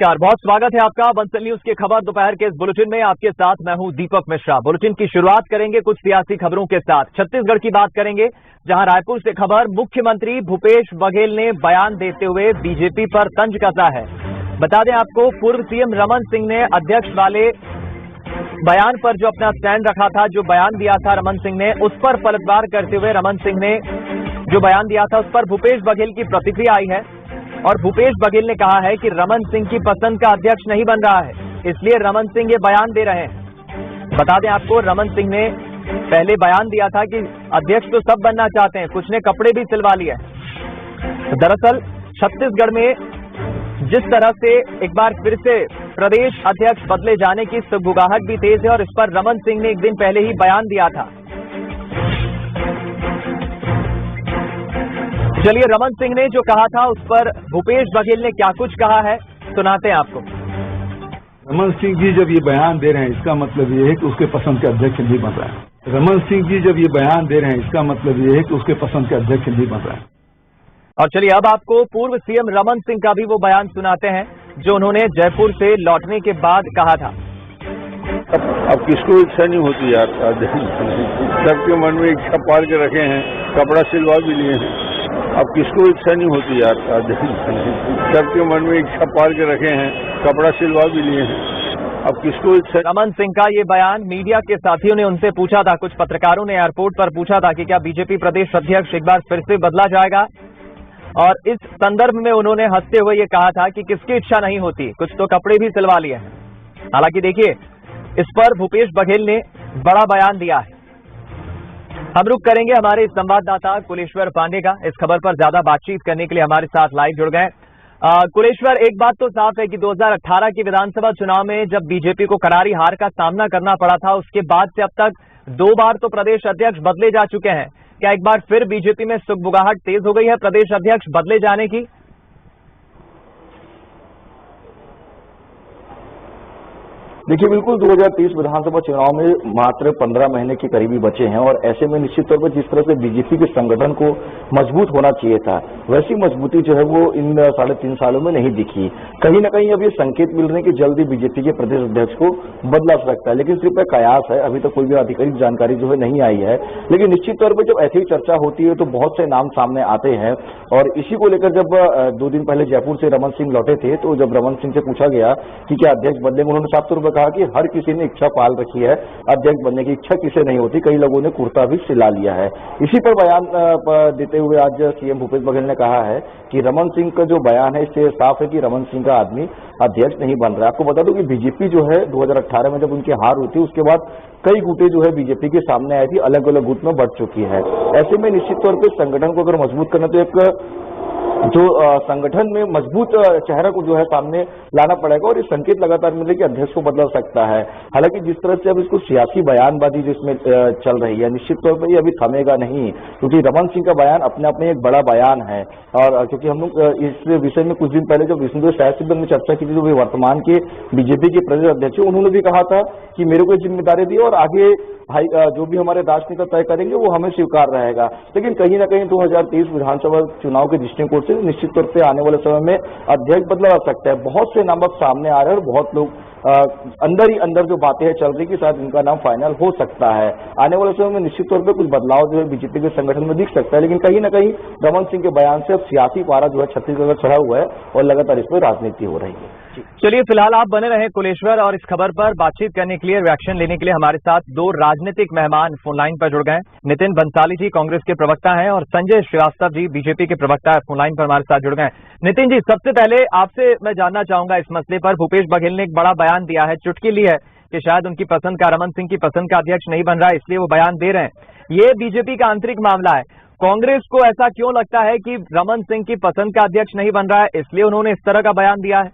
नमस्कार, बहुत स्वागत है आपका बंसल न्यूज की खबर दोपहर के इस बुलेटिन में। आपके साथ मैं हूं दीपक मिश्रा। बुलेटिन की शुरुआत करेंगे कुछ सियासी खबरों के साथ। छत्तीसगढ़ की बात करेंगे, जहां रायपुर से खबर, मुख्यमंत्री भूपेश बघेल ने बयान देते हुए बीजेपी पर तंज कसा है। बता दें आपको, पूर्व सीएम रमन सिंह ने अध्यक्ष वाले बयान पर जो अपना स्टैंड रखा था, जो बयान दिया था रमन सिंह ने, उस पर पलटवार करते हुए रमन सिंह ने जो बयान दिया था उस पर भूपेश बघेल की प्रतिक्रिया आई है। और भूपेश बघेल ने कहा है कि रमन सिंह की पसंद का अध्यक्ष नहीं बन रहा है, इसलिए रमन सिंह ये बयान दे रहे हैं। बता दें आपको, रमन सिंह ने पहले बयान दिया था कि अध्यक्ष तो सब बनना चाहते हैं, कुछ ने कपड़े भी सिलवा लिए। दरअसल छत्तीसगढ़ में जिस तरह से एक बार फिर से प्रदेश अध्यक्ष बदले जाने की सुगबुगाहट भी तेज है, और इस पर रमन सिंह ने एक दिन पहले ही बयान दिया था। चलिए, रमन सिंह ने जो कहा था उस पर भूपेश बघेल ने क्या कुछ कहा है, सुनाते हैं आपको। रमन सिंह जी जब ये बयान दे रहे हैं, इसका मतलब ये है कि उसके पसंद के अध्यक्ष नहीं बन रहा है। रमन सिंह जी जब ये बयान दे रहे हैं, इसका मतलब ये है कि उसके पसंद के अध्यक्ष नहीं बन रहा है। और चलिए, अब आपको पूर्व सीएम रमन सिंह का भी वो बयान सुनाते हैं जो उन्होंने जयपुर से लौटने के बाद कहा था। अब किसको इच्छा नहीं होती यार, सबके मन में इच्छा पाल के रखे हैं, कपड़ा सिलवा भी लिए हैं। अब किसको इच्छा नहीं होती यार, सबके मन में इच्छा पाल के रखे हैं, कपड़ा सिलवा भी लिए हैं। अब किसको इच्छा। रमन सिंह का ये बयान मीडिया के साथियों ने उनसे पूछा था, कुछ पत्रकारों ने एयरपोर्ट पर पूछा था कि क्या बीजेपी प्रदेश अध्यक्ष एक बार फिर से बदला जाएगा, और इस संदर्भ में उन्होंने हंसते हुए ये कहा था कि किसकी इच्छा नहीं होती, कुछ तो कपड़े भी सिलवा लिए हैं। हालांकि देखिए, इस पर भूपेश बघेल ने बड़ा बयान दिया है। हम रुक करेंगे हमारे संवाददाता कुलेश्वर पांडे का। इस खबर पर ज्यादा बातचीत करने के लिए हमारे साथ लाइव जुड़ गए। कुलेश्वर, एक बात तो साफ है कि 2018 के विधानसभा चुनाव में जब बीजेपी को करारी हार का सामना करना पड़ा था, उसके बाद से अब तक 2 बार तो प्रदेश अध्यक्ष बदले जा चुके हैं। क्या एक बार फिर बीजेपी में सुगबुगाहट तेज हो गई है प्रदेश अध्यक्ष बदले जाने की? देखिए, बिल्कुल 2023 विधानसभा चुनाव में मात्र 15 महीने के करीबी बचे हैं, और ऐसे में निश्चित तौर पर जिस तरह से बीजेपी के संगठन को मजबूत होना चाहिए था, वैसी मजबूती जो है वो इन 3.5 सालों में नहीं दिखी। कहीं ना कहीं अब ये संकेत मिल रहे हैं कि जल्दी बीजेपी के प्रदेश अध्यक्ष को बदला सकता है, लेकिन सिर्फ कयास है, अभी तक कोई भी आधिकारिक जानकारी जो है नहीं आई है। लेकिन निश्चित तौर पर जब ऐसी चर्चा होती है तो बहुत से नाम सामने आते हैं, और इसी को लेकर जब 2 दिन पहले जयपुर से रमन सिंह लौटे थे, तो जब रमन सिंह से पूछा गया कि क्या अध्यक्ष बदलेंगे, उन्होंने साफ तौर पर कहा कि हर किसी ने इच्छा पाल रखी है, अध्यक्ष बनने की इच्छा किसे नहीं होती, कई लोगों ने कुर्ता भी सिला लिया है। इसी पर बयान देते हुए आज सीएम भूपेश बघेल ने कहा है कि रमन सिंह का जो बयान है, इससे साफ है कि रमन सिंह का आदमी अध्यक्ष नहीं बन रहा है। आपको बता दूं कि बीजेपी जो है 2018 में जब उनकी हार हुई थी, उसके बाद कई गुटें जो है बीजेपी के सामने आई थी, अलग अलग गुट में बढ़ चुकी है। ऐसे में निश्चित तौर पर संगठन को अगर मजबूत करना, तो एक जो संगठन में मजबूत चेहरा को जो है सामने लाना पड़ेगा, और ये संकेत लगातार मिल रहे कि अध्यक्ष को बदल सकता है। हालांकि जिस तरह से अब इसको सियासी बयानबाजी जिसमें चल रही है, निश्चित तौर पर ये अभी थमेगा नहीं, क्योंकि रमन सिंह का बयान अपने आप में एक बड़ा बयान है। और क्योंकि हम लोग इस विषय में कुछ दिन पहले जब विष्णुदेव साय सिब्बल में चर्चा की थी, जो वर्तमान के बीजेपी के प्रदेश अध्यक्ष, उन्होंने भी कहा था कि मेरे को जिम्मेदारी दी और आगे जो भी हमारे राजनेता तय करेंगे वो हमें स्वीकार रहेगा। लेकिन कहीं ना कहीं 2023 विधानसभा चुनाव के दृष्टिकोण से निश्चित तौर पे आने वाले समय में अध्यक्ष बदला जा सकता है। बहुत से नाम अब सामने आ रहे हैं, और बहुत लोग अंदर ही अंदर जो बातें हैं चल रही कि शायद इनका नाम फाइनल हो सकता है। आने वाले समय में निश्चित तौर पे कुछ बदलाव जो है बीजेपी के संगठन में दिख सकता है, लेकिन कहीं ना कहीं रमन सिंह के बयान से अब सियासी पारा जो है छत्तीसगढ़ में चढ़ा हुआ है, और लगातार इसमें राजनीति हो रही है। चलिए, फिलहाल आप बने रहे कुलेश्वर, और इस खबर पर बातचीत करने के लिए, रिएक्शन लेने के लिए हमारे साथ 2 राजनीतिक मेहमान फोन लाइन पर जुड़ गए। नितिन बंसाली जी कांग्रेस के प्रवक्ता हैं, और संजय श्रीवास्तव जी बीजेपी के प्रवक्ता है, फोन लाइन पर हमारे साथ जुड़ गए। नितिन जी, सबसे पहले आपसे मैं जानना चाहूंगा इस मसले पर। भूपेश बघेल ने एक बड़ा बयान दिया है, चुटकी ली है कि शायद उनकी पसंद का, रमन सिंह की पसंद का अध्यक्ष नहीं बन रहा है, इसलिए वो बयान दे रहे हैं। ये बीजेपी का आंतरिक मामला है। कांग्रेस को ऐसा क्यों लगता है कि रमन सिंह की पसंद का अध्यक्ष नहीं बन रहा है, इसलिए उन्होंने इस तरह का बयान दिया है?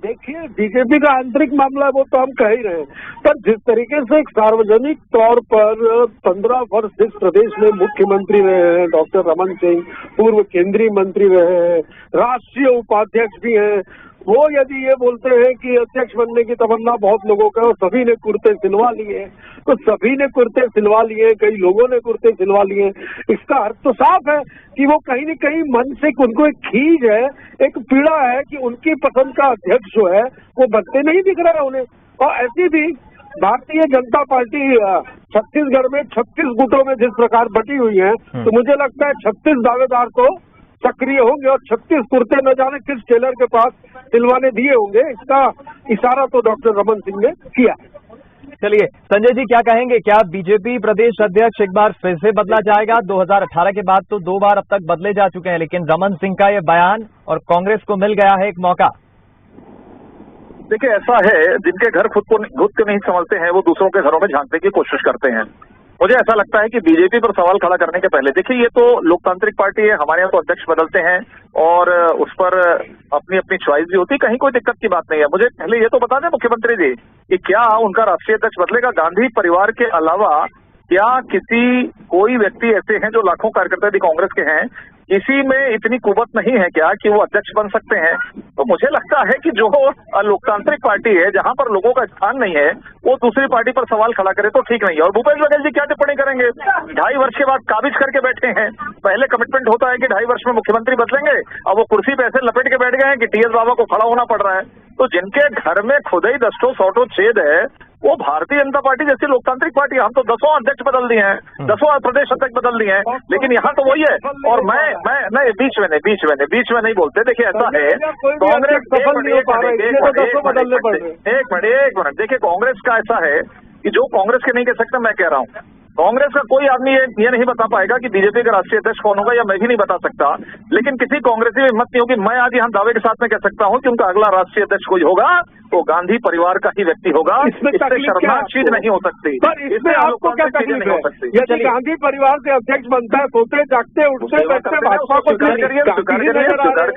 देखिए, बीजेपी का आंतरिक मामला है वो तो हम कह ही रहे हैं, पर जिस तरीके से एक सार्वजनिक तौर पर 15 वर्ष जिस प्रदेश में मुख्यमंत्री रहे हैं डॉक्टर रमन सिंह, पूर्व केंद्रीय मंत्री रहे हैं, राष्ट्रीय उपाध्यक्ष भी हैं, वो यदि ये बोलते हैं कि अध्यक्ष बनने की तमन्ना बहुत लोगों का और सभी ने कुर्ते सिलवा लिए, तो सभी ने कुर्ते सिलवा लिए, कई लोगों ने कुर्ते सिलवा लिए, इसका अर्थ तो साफ है कि वो कहीं न कहीं मन से उनको एक खीज है, एक पीड़ा है कि उनकी पसंद का अध्यक्ष जो है वो बनते नहीं दिख रहा है उन्हें। और ऐसी भी भारतीय जनता पार्टी छत्तीसगढ़ में 36 गुटों में जिस प्रकार बटी हुई है, तो मुझे लगता है 36 दावेदार तो सक्रिय होंगे और 36 कुर्ते न जाने किस टेलर के पास सिलवाने दिए होंगे। इसका इशारा तो डॉक्टर रमन सिंह ने किया। चलिए संजय जी क्या कहेंगे, क्या बीजेपी प्रदेश अध्यक्ष एक बार फिर से बदला जाएगा? 2018 के बाद तो 2 बार अब तक बदले जा चुके हैं, लेकिन रमन सिंह का ये बयान और कांग्रेस को मिल गया है एक मौका। देखिए ऐसा है, जिनके घर खुद के नहीं संभलते हैं वो दूसरों के घरों में झांकने की कोशिश करते हैं। मुझे ऐसा लगता है कि बीजेपी पर सवाल खड़ा करने के पहले, देखिए ये तो लोकतांत्रिक पार्टी है, हमारे यहाँ तो अध्यक्ष बदलते हैं और उस पर अपनी अपनी चॉइस भी होती है, कहीं कोई दिक्कत की बात नहीं है। मुझे पहले ये तो बता दें मुख्यमंत्री जी कि क्या उनका राष्ट्रीय अध्यक्ष बदलेगा? गांधी परिवार के अलावा क्या कोई व्यक्ति ऐसे हैं जो लाखों कार्यकर्ता यदि कांग्रेस के हैं, किसी में इतनी कुवत नहीं है क्या कि वो अध्यक्ष बन सकते हैं? तो मुझे लगता है कि जो लोकतांत्रिक पार्टी है जहां पर लोगों का स्थान नहीं है वो दूसरी पार्टी पर सवाल खड़ा करे तो ठीक नहीं है। और भूपेश बघेल जी क्या टिप्पणी करेंगे? 2.5 वर्ष के बाद काबिज करके बैठे हैं, पहले कमिटमेंट होता है कि 2.5 वर्ष में मुख्यमंत्री बदलेंगे, अब वो कुर्सी पे ऐसे लपेट के बैठ गए हैं कि टीएस बाबा को खड़ा होना पड़ रहा है। तो जिनके घर में खुद ही 10-100 छेद है वो भारतीय जनता पार्टी जैसी लोकतांत्रिक पार्टी, हम तो 10 अध्यक्ष बदल दिए हैं, 10 प्रदेश अध्यक्ष बदल दिए हैं, लेकिन यहाँ तो वही है। और मैं नहीं बीच में नहीं बोलते। देखिए ऐसा है, कांग्रेस एक मिनट देखिए, कांग्रेस का ऐसा है कि जो कांग्रेस के नहीं कह सकते, मैं कह रहा हूँ कांग्रेस का कोई आदमी ये नहीं बता पाएगा कि बीजेपी का राष्ट्रीय अध्यक्ष कौन होगा, या मैं भी नहीं बता सकता। लेकिन किसी कांग्रेसी में हिम्मत नहीं होगी, मैं आज यहाँ दावे के साथ में कह सकता हूँ कि उनका अगला राष्ट्रीय अध्यक्ष कोई होगा तो गांधी परिवार का ही व्यक्ति होगा। इससे शर्मनाक चीज नहीं हो सकती। पर इसमें आपको क्या तकलीफ है? यदि गांधी परिवार से अध्यक्ष बनता है, सोते जागते उठते बैठते भाजपा को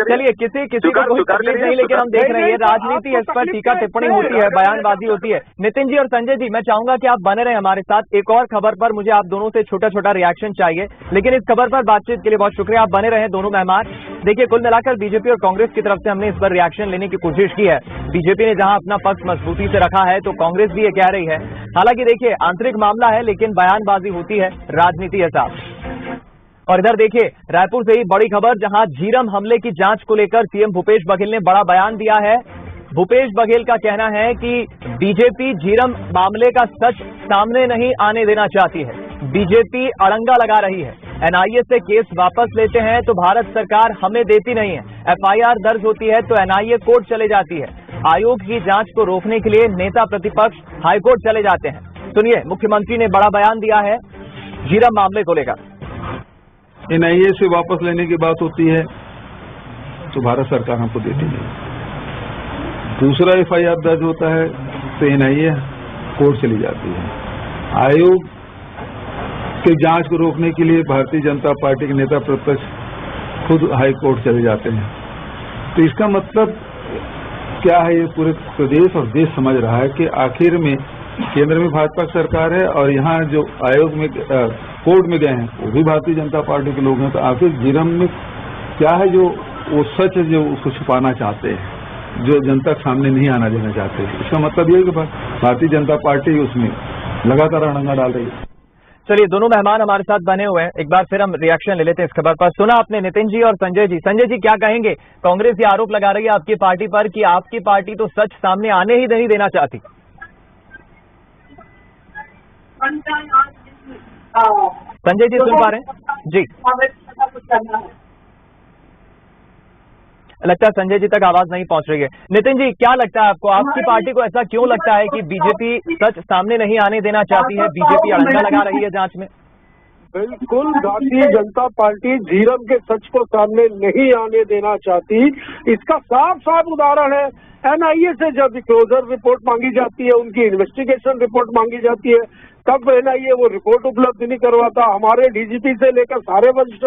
चलिए किसी को कोई तकलीफ नहीं, लेकिन हम देख रहे हैं राजनीति इस पर टीका टिप्पणी होती है, बयानबाजी होती है। नितिन जी और संजय जी, मैं चाहूंगा कि आप बने रहे हमारे साथ। एक और खबर पर मुझे आप दोनों से छोटा रिएक्शन चाहिए, लेकिन इस खबर पर बातचीत के लिए बहुत शुक्रिया, आप बने रहे दोनों मेहमान। देखिए कुल मिलाकर बीजेपी और कांग्रेस की तरफ से हमने इस पर रिएक्शन लेने की कोशिश की है। बीजेपी ने जहां अपना पक्ष मजबूती से रखा है तो कांग्रेस भी ये कह रही है। हालांकि देखिए आंतरिक मामला है, लेकिन बयानबाजी होती है, राजनीति है साहब। और इधर देखिए रायपुर से ही बड़ी खबर, जहां झीरम हमले की जांच को लेकर सीएम भूपेश बघेल ने बड़ा बयान दिया है। भूपेश बघेल का कहना है कि बीजेपी झीरम मामले का सच सामने नहीं आने देना चाहती है, बीजेपी अड़ंगा लगा रही है। एनआईए से केस वापस लेते हैं तो भारत सरकार हमें देती नहीं है, एफआईआर दर्ज होती है तो एनआईए कोर्ट चले जाती है, आयोग की जांच को रोकने के लिए नेता प्रतिपक्ष हाईकोर्ट चले जाते हैं। सुनिए, मुख्यमंत्री ने बड़ा बयान दिया है झीरम मामले को लेकर। एनआईए से वापस लेने की बात होती है तो भारत सरकार हमको देती नहीं, दूसरा एफआईआर दर्ज होता है तो एनआईए कोर्ट चली जाती है, आयोग के जांच को रोकने के लिए भारतीय जनता पार्टी के नेता प्रतिपक्ष खुद हाई कोर्ट चले जाते हैं। तो इसका मतलब क्या है, ये पूरे प्रदेश और देश समझ रहा है कि आखिर में केंद्र में भाजपा की सरकार है और यहाँ जो आयोग में कोर्ट में गए हैं वो भी भारतीय जनता पार्टी के लोग हैं। तो आखिर झीरम में क्या है जो वो सच है जो उसको छुपाना चाहते हैं, जो जनता के सामने नहीं आना देना चाहते। इसका मतलब ये है कि भारतीय जनता पार्टी उसमें लगातार अड़ंगा डाल रही है। चलिए दोनों मेहमान हमारे साथ बने हुए हैं, एक बार फिर हम रिएक्शन ले लेते हैं इस खबर पर। सुना आपने नितिन जी और संजय जी। संजय जी क्या कहेंगे? कांग्रेस ये आरोप लगा रही है आपकी पार्टी पर कि आपकी पार्टी तो सच सामने आने ही नहीं देना चाहती। संजय जी सुन पा रहे हैं जी? लगता है संजय जी तक आवाज नहीं पहुंच रही है। नितिन जी क्या लगता है आपको, आपकी पार्टी को ऐसा क्यों लगता है कि बीजेपी सच सामने नहीं आने देना चाहती है, बीजेपी अड़ंगा लगा रही है जांच में? बिल्कुल, भारतीय जनता पार्टी झीरम के सच को सामने नहीं आने देना चाहती। इसका साफ उदाहरण है, एनआईए से जब क्लोजर रिपोर्ट मांगी जाती है, उनकी इन्वेस्टिगेशन रिपोर्ट मांगी जाती है, तब एनआईए वो रिपोर्ट उपलब्ध नहीं करवाता। हमारे डीजीपी से लेकर सारे वरिष्ठ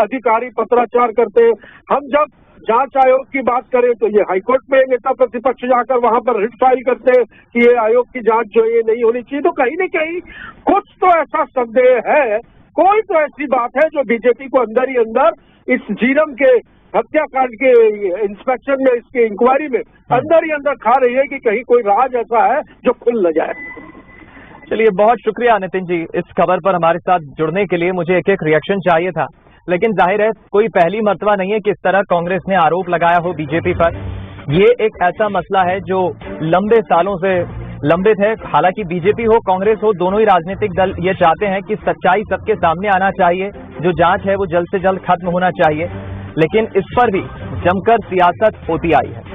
अधिकारी पत्राचार करते हैं। हम जब जांच आयोग की बात करें तो ये हाईकोर्ट में नेता प्रतिपक्ष जाकर वहां पर रिट फाइल करते हैं कि ये आयोग की जांच जो ये नहीं होनी चाहिए। तो कहीं न कहीं कुछ तो ऐसा संदेह है, कोई तो ऐसी बात है जो बीजेपी को अंदर ही अंदर इस झीरम के हत्याकांड के इंस्पेक्शन में, इसके इंक्वायरी में अंदर ही अंदर खा रही है कि कहीं कोई राज ऐसा है जो खुल न जाए। चलिए, बहुत शुक्रिया नितिन जी इस खबर पर हमारे साथ जुड़ने के लिए। मुझे एक एक रिएक्शन चाहिए था, लेकिन जाहिर है कोई पहली मर्तबा नहीं है कि इस तरह कांग्रेस ने आरोप लगाया हो बीजेपी पर। ये एक ऐसा मसला है जो लंबे सालों से लंबित है। हालांकि बीजेपी हो कांग्रेस हो, दोनों ही राजनीतिक दल ये चाहते हैं कि सच्चाई सबके सामने आना चाहिए, जो जांच है वो जल्द से जल्द खत्म होना चाहिए, लेकिन इस पर भी जमकर सियासत होती आई है।